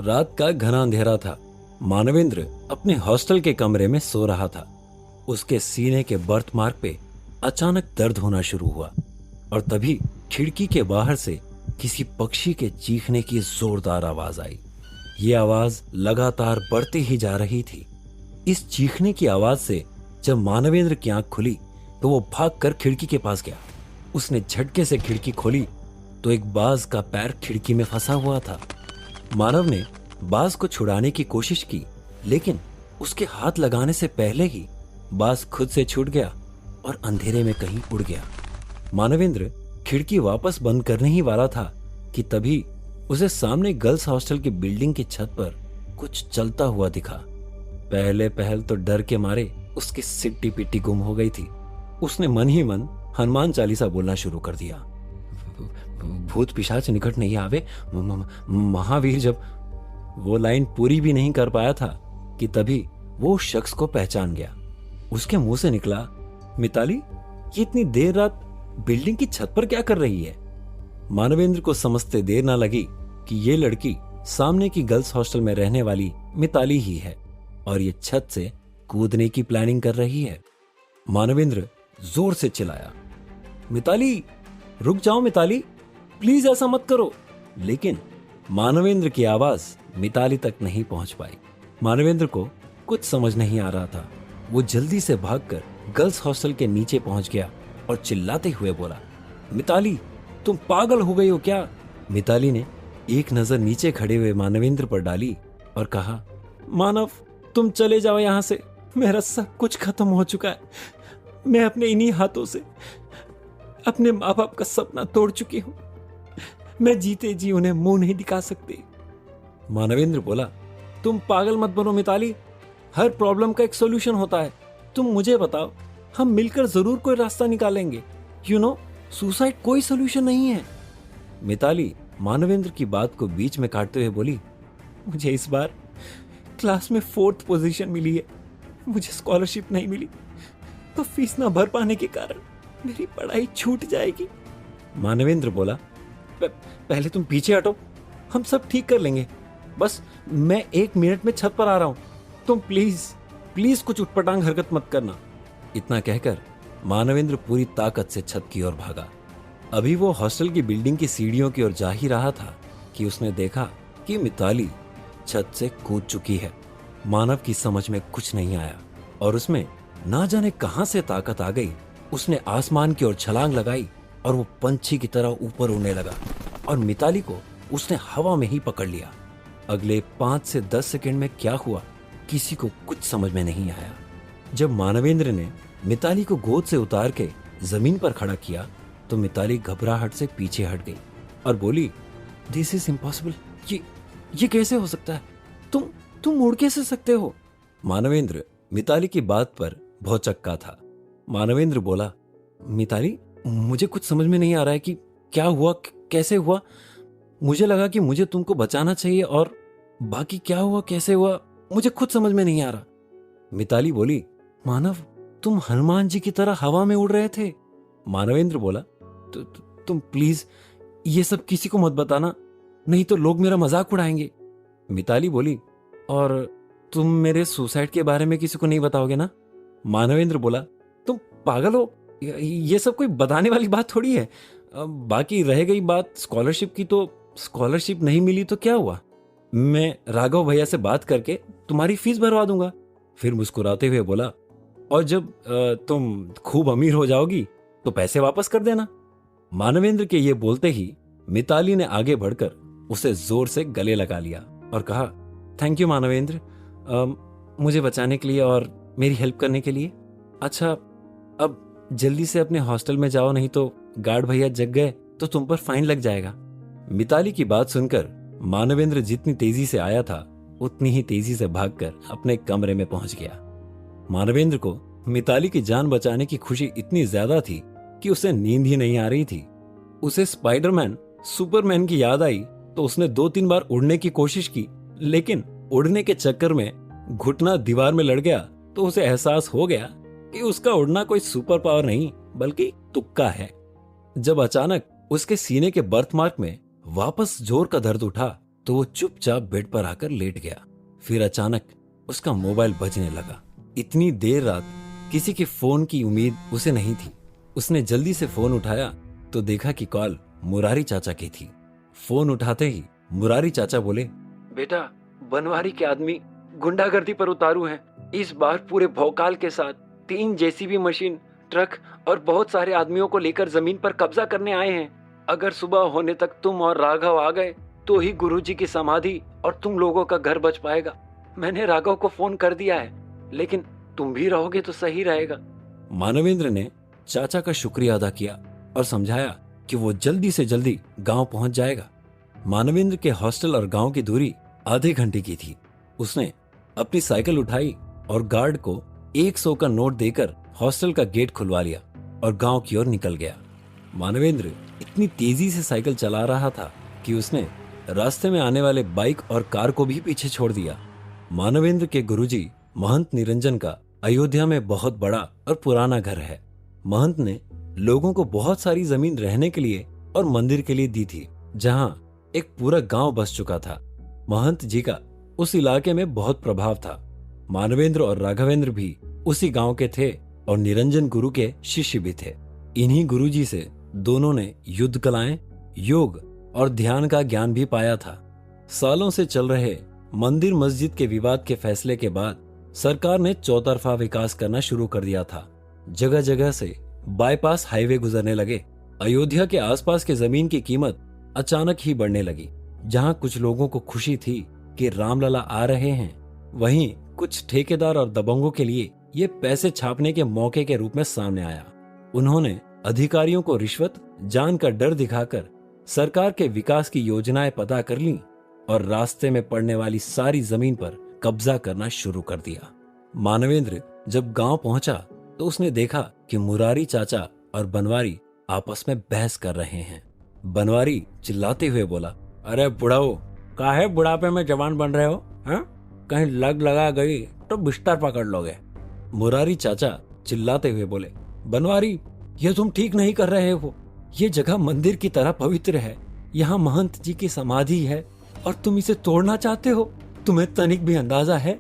रात का घना अंधेरा था। मानवेंद्र अपने हॉस्टल के कमरे में सो रहा था। उसके सीने के बर्थमार्क पे अचानक दर्द होना शुरू हुआ और तभी खिड़की के बाहर से किसी पक्षी के चीखने की जोरदार आवाज आई। ये आवाज लगातार बढ़ती ही जा रही थी। इस चीखने की आवाज से जब मानवेंद्र की आंख खुली तो वो भागकर खिड़की के पास गया। उसने झटके से खिड़की खोली तो एक बाज का पैर खिड़की में फंसा हुआ था। मानव ने बाज को छुड़ाने की कोशिश की, लेकिन उसके हाथ लगाने से पहले ही बाज खुद से छूट गया और अंधेरे में कहीं उड़ गया। मानवेंद्र खिड़की वापस बंद करने ही वाला था कि तभी उसे सामने गर्ल्स हॉस्टल की बिल्डिंग की छत पर कुछ चलता हुआ दिखा। पहल तो डर के मारे उसकी सिट्टी पिट्टी गुम हो गई थी। उसने मन ही मन हनुमान चालीसा बोलना शुरू कर दिया। भूत पिशाच निकट नहीं आवे महावीर। जब वो लाइन पूरी भी नहीं कर पाया था कि तभी वो शख्स को पहचान गया। उसके मुंह से निकला, मिताली, ये इतनी देर रात बिल्डिंग की छत पर क्या कर रही है? मानवेंद्र को समझते देर ना लगी कि ये लड़की सामने की गर्ल्स हॉस्टल में रहने वाली मिताली ही है और ये छत से कूदने की प्लानिंग कर रही है। मानवेंद्र जोर से चिल्लाया, मिताली, रुक जाओ मिताली, प्लीज ऐसा मत करो। लेकिन मानवेंद्र की आवाज मिताली तक नहीं पहुंच पाई। मानवेंद्र को कुछ समझ नहीं आ रहा था। वो जल्दी से भागकर गर्ल्स हॉस्टल के नीचे पहुंच गया और चिल्लाते हुए बोला, मिताली, तुम पागल हो गई हो क्या? मिताली ने एक नजर नीचे खड़े हुए मानवेंद्र पर डाली और कहा, मानव, तुम चले जाओ यहां से। मेरा सब कुछ खत्म हो चुका है। मैं अपने इन्हीं हाथों से अपने माँ बाप का सपना तोड़ चुकी हूं। मैं जीते जी उन्हें मुंह नहीं दिखा सकती। मानवेंद्र बोला, तुम पागल मत बनो मिताली, हर प्रॉब्लम का एक सॉल्यूशन होता है। तुम मुझे बताओ, हम मिलकर जरूर कोई रास्ता निकालेंगे। सुसाइड कोई सॉल्यूशन नहीं है। मिताली मानवेंद्र की बात को बीच में काटते हुए बोली, मुझे इस बार क्लास में 4th पोजीशन मिली है। मुझे स्कॉलरशिप नहीं मिली तो फीस ना भर पाने के कारण मेरी पढ़ाई छूट जाएगी। मानवेंद्र बोला, पहले तुम पीछे हटो, हम सब ठीक कर लेंगे। बस मैं 1 मिनट में छत पर आ रहा हूं। तुम प्लीज कुछ उटपटांग हरकत मत करना। इतना कहकर मानवेंद्र पूरी ताकत से छत की ओर भागा। अभी वो हॉस्टल की बिल्डिंग की सीढ़ियों की ओर जा ही रहा था कि उसने देखा कि मिताली छत से कूद चुकी है। मानव की समझ में कुछ नहीं आया और उसमें ना जाने कहां से ताकत आ गई। उसने आसमान की ओर छलांग लगाई और वो पंछी की तरह ऊपर उड़ने लगा और मिताली को उसने हवा में ही पकड़ लिया। अगले 5 से 10 सेकंड में क्या हुआ किसी को कुछ समझ में नहीं आया। जब मानवेंद्र ने मिताली को गोद से उतार के जमीन पर खड़ा किया तो मिताली घबराहट से पीछे हट गई और बोली, दिस इज इम्पॉसिबल। ये कैसे हो सकता है? तुम उड़ कैसे सकते हो? मानवेंद्र मिताली की बात पर भौचक्का था। मानवेंद्र बोला, मिताली, मुझे कुछ समझ में नहीं आ रहा है कि क्या हुआ, कैसे हुआ। मुझे लगा कि मुझे तुमको बचाना चाहिए और बाकी क्या हुआ, कैसे हुआ, मुझे खुद समझ में नहीं आ रहा। मिताली बोली, मानव, तुम हनुमान जी की तरह हवा में उड़ रहे थे। मानवेंद्र बोला, तुम प्लीज ये सब किसी को मत बताना, नहीं तो लोग मेरा मजाक उड़ाएंगे। मिताली बोली, और तुम मेरे सुसाइड के बारे में किसी को नहीं बताओगे ना? मानवेंद्र बोला, तुम पागल हो, ये सब कोई बताने वाली बात थोड़ी है। बाकी रह गई बात स्कॉलरशिप की, तो स्कॉलरशिप नहीं मिली तो क्या हुआ, मैं राघव भैया से बात करके तुम्हारी फीस भरवा दूंगा। फिर मुस्कुराते हुए बोला, और जब तुम खूब अमीर हो जाओगी तो पैसे वापस कर देना। मानवेंद्र के ये बोलते ही मिताली ने आगे बढ़कर उसे जोर से गले लगा लिया और कहा, थैंक यू मानवेंद्र, मुझे बचाने के लिए और मेरी हेल्प करने के लिए। अच्छा, अब जल्दी से अपने हॉस्टल में जाओ, नहीं तो गार्ड भैया जग गए तो तुम पर फाइन लग जाएगा। मिताली की बात सुनकर मानवेंद्र जितनी तेजी से आया था उतनी ही तेजी से भागकर अपने कमरे में पहुंच गया। मानवेंद्र को मिताली की जान बचाने की खुशी इतनी ज्यादा थी कि उसे नींद ही नहीं आ रही थी। उसे स्पाइडरमैन, सुपरमैन की याद आई तो उसने 2-3 बार उड़ने की कोशिश की, लेकिन उड़ने के चक्कर में घुटना दीवार में लड़ गया तो उसे एहसास हो गया कि उसका उड़ना कोई सुपर पावर नहीं बल्कि तुक्का है। जब अचानक उसके सीने के बर्थमार्क में वापस जोर का दर्द उठा तो वो चुपचाप बेड पर आकर लेट गया। फिर अचानक उसका मोबाइल बजने लगा। इतनी देर रात किसी के फोन की उम्मीद उसे नहीं थी। उसने जल्दी से फोन उठाया तो देखा कि कॉल मुरारी चाचा की थी। फोन उठाते ही मुरारी चाचा बोले, बेटा, बनवारी के आदमी गुंडागर्दी पर उतारू हैं। इस बार पूरे भौकाल के साथ 3 जेसीबी मशीन, ट्रक और बहुत सारे आदमियों को लेकर जमीन पर कब्जा करने आए हैं। अगर सुबह होने तक तुम और राघव आ गए तो ही गुरुजी की समाधि और तुम लोगों का घर बच पाएगा। मैंने राघव को फोन कर दिया है, लेकिन तुम भी रहोगे तो सही रहेगा। मानवेंद्र ने चाचा का शुक्रिया अदा किया और समझाया कि वो जल्दी से जल्दी गांव पहुंच जाएगा। मानवेंद्र के हॉस्टल और गांव की दूरी आधे घंटे की थी। उसने अपनी साइकिल उठाई और गार्ड को 100 का नोट देकर हॉस्टल का गेट खुलवा लिया और गांव की ओर निकल गया। मानवेंद्र इतनी तेजी से साइकिल चला रहा था कि उसने रास्ते में आने वाले बाइक और कार को भी पीछे छोड़ दिया। मानवेंद्र के गुरुजी महंत निरंजन का अयोध्या में बहुत बड़ा और पुराना घर है। महंत ने लोगों को बहुत सारी जमीन रहने के लिए और मंदिर के लिए दी थी, जहां एक पूरा गांव बस चुका था। महंत जी का उस इलाके में बहुत प्रभाव था। मानवेंद्र और राघवेंद्र भी उसी गांव के थे और निरंजन गुरु के शिष्य भी थे। इन्हीं गुरुजी से दोनों ने युद्ध कलाएं, योग और ध्यान का ज्ञान भी पाया था। सालों से चल रहे मंदिर मस्जिद के विवाद के फैसले के बाद सरकार ने चौतरफा विकास करना शुरू कर दिया था। जगह जगह से बाईपास हाईवे गुजरने लगे। अयोध्या के आसपास के जमीन की कीमत अचानक ही बढ़ने लगी। जहां कुछ लोगों को खुशी थी कि रामलला आ रहे हैं, वहीं कुछ ठेकेदार और दबंगों के लिए ये पैसे छापने के मौके के रूप में सामने आया। उन्होंने अधिकारियों को रिश्वत, जान का डर दिखाकर सरकार के विकास की योजनाएं पता कर लीं और रास्ते में पड़ने वाली सारी जमीन पर कब्जा करना शुरू कर दिया। मानवेंद्र जब गांव पहुंचा तो उसने देखा कि मुरारी चाचा और बनवारी आपस में बहस कर रहे हैं। बनवारी चिल्लाते हुए बोला, अरे बुढ़ाओ, काहे बुढ़ापे में जवान बन रहे हो? कहीं लग लगा गई तो बिस्तर पकड़ लोगे। मुरारी चाचा चिल्लाते हुए बोले, बनवारी, ये तुम ठीक नहीं कर रहे हो। ये जगह मंदिर की तरह पवित्र है। यहाँ महंत जी की समाधि है और तुम इसे तोड़ना चाहते हो। तुम्हें तनिक भी अंदाजा है